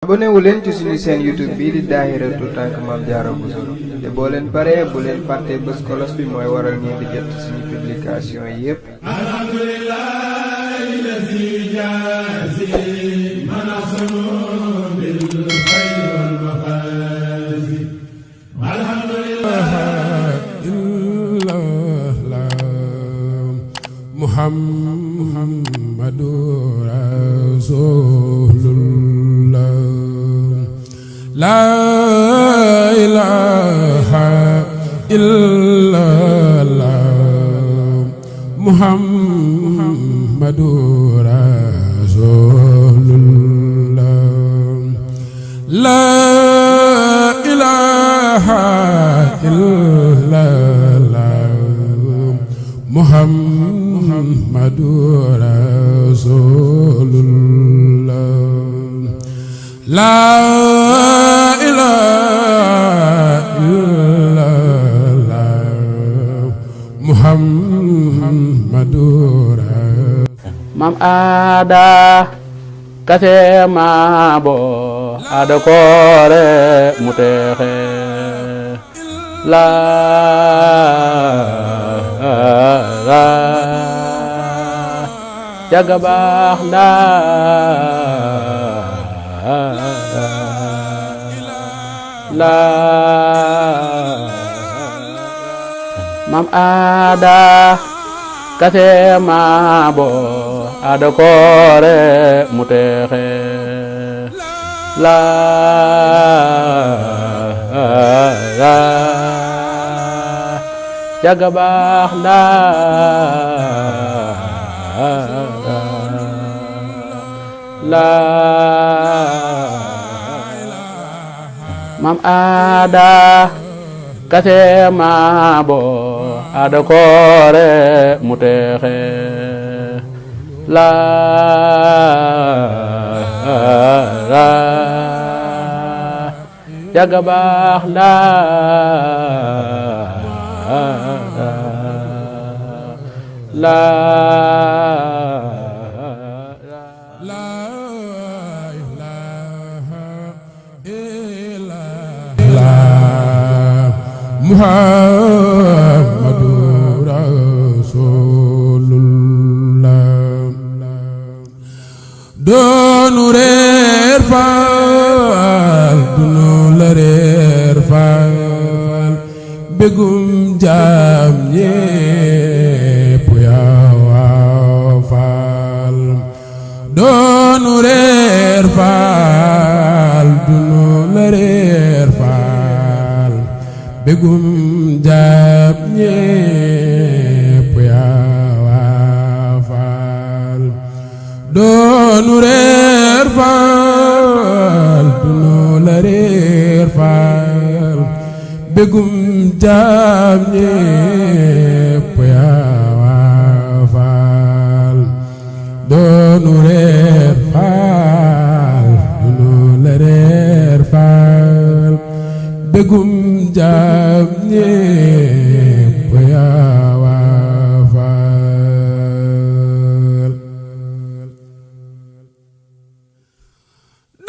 abonné wu leen ci suñu chaîne YouTube bii di Dahiratoul Tank Mame Diarra Bousso te boo leen paree bu leen fàtte bës cloche bi mooy waral ngeen di jot suñu publication yépp. Alhamdulillahi lazi jazi manasunu bil khayri wal mafazi Muhammadu Rasulullah la ilaha illallah Muhammadu Rasulullah la ilaha illallah Muhammadu Rasulullah la ilaha illallah Muhammadu Mam ada kase mabo ada kore mutehe la jaga baax la Mam ada kase mabo ada kore mutehe la jaga baax la Mam ada kase mabo ada kore mutehe la jaga baax la Muhammadu Rasulullah doonu reer faal dunu la reer faal begum jaam ñépp yaa faal doonu reer faal dunu la reer faal begum jaam ñépp yaa faal doonu reer faal dunu la reer faal begum jaam ñépp yaa faal doonu reer faal dunu la reer faal begum jaam ñépp yaa faal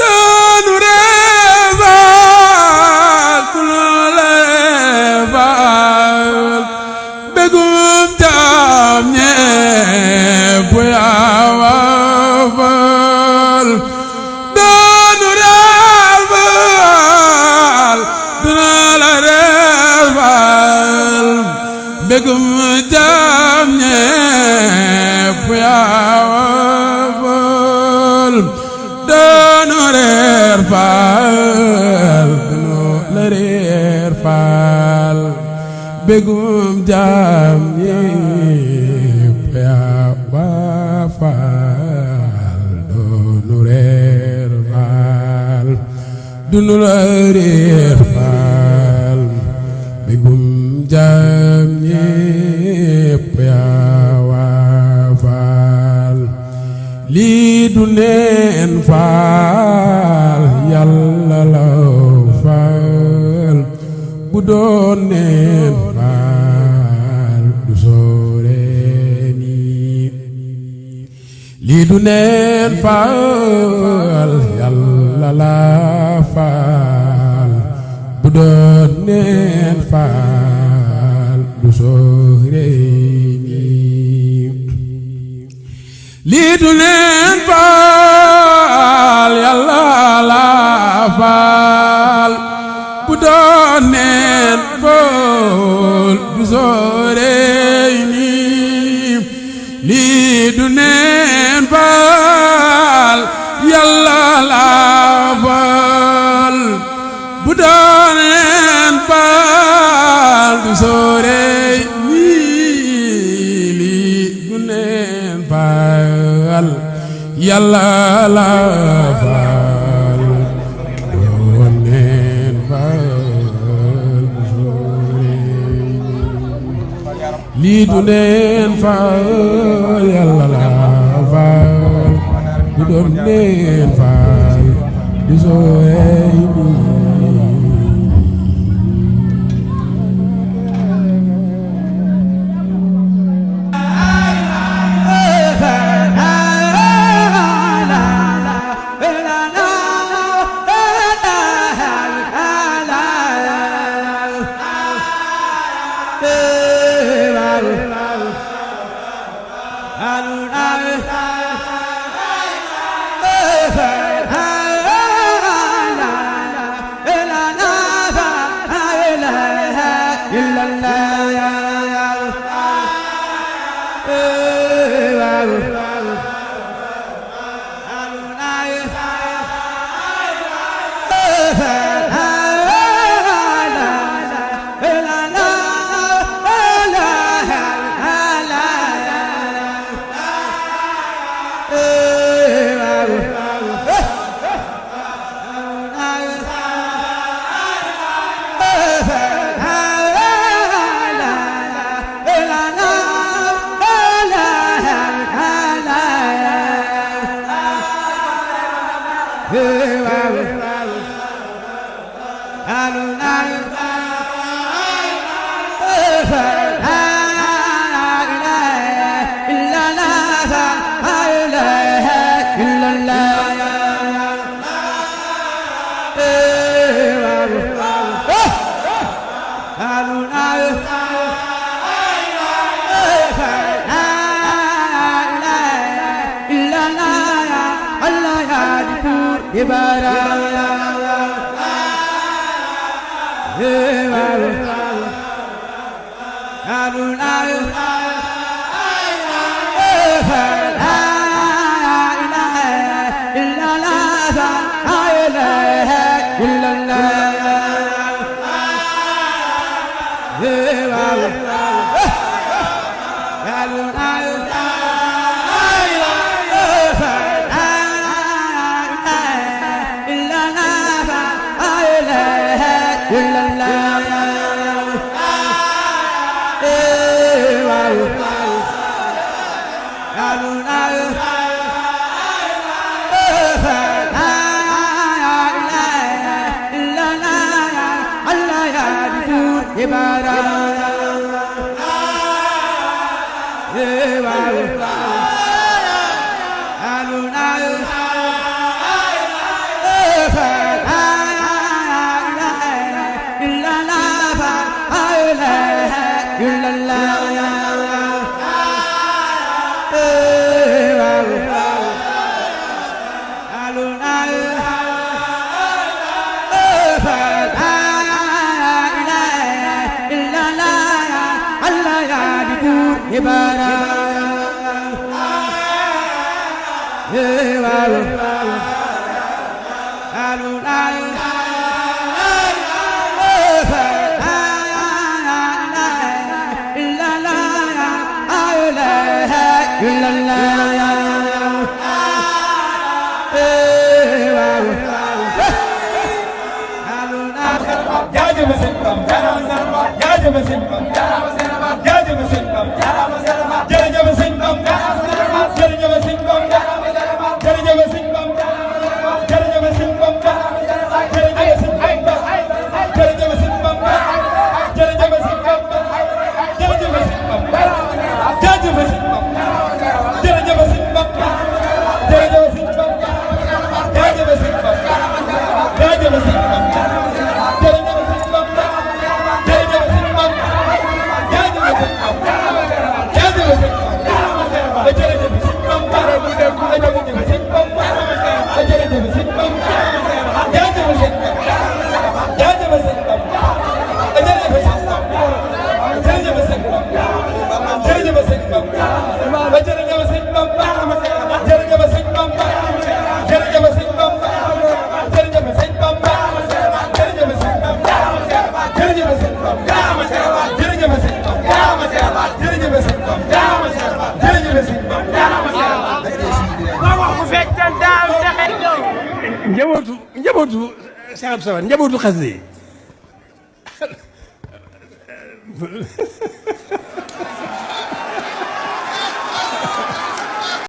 doonu reer faal dunu la reer faal begum jaam ñépp yaa faal doonu reer faal dunu la reer faal begum jaam ñépp yaa faal doonu reer faal dunu la reer faal begum jaam ñépp yaa faal doonu reer faal dunu la reer faal begum jaam ñépp yaa faal lii du neen faal Yàlla la faal bu doon neen faal du soore nii lii du neen faal Yàlla la faal bu doon neen faal du sóoreeni lii du neen faal yàlla la faal bu doon neen faal du sóoreeni lii du neen faal yàlla la faal bu doon neen faal du sóoreeni lii du neen faal yàlla la faal doon neen faal du sóoreeni lii du neen faal yàlla la faal bu doon neen faal du sóoreeni njabootu Cheikh Abdou Samad njabootu xasida yi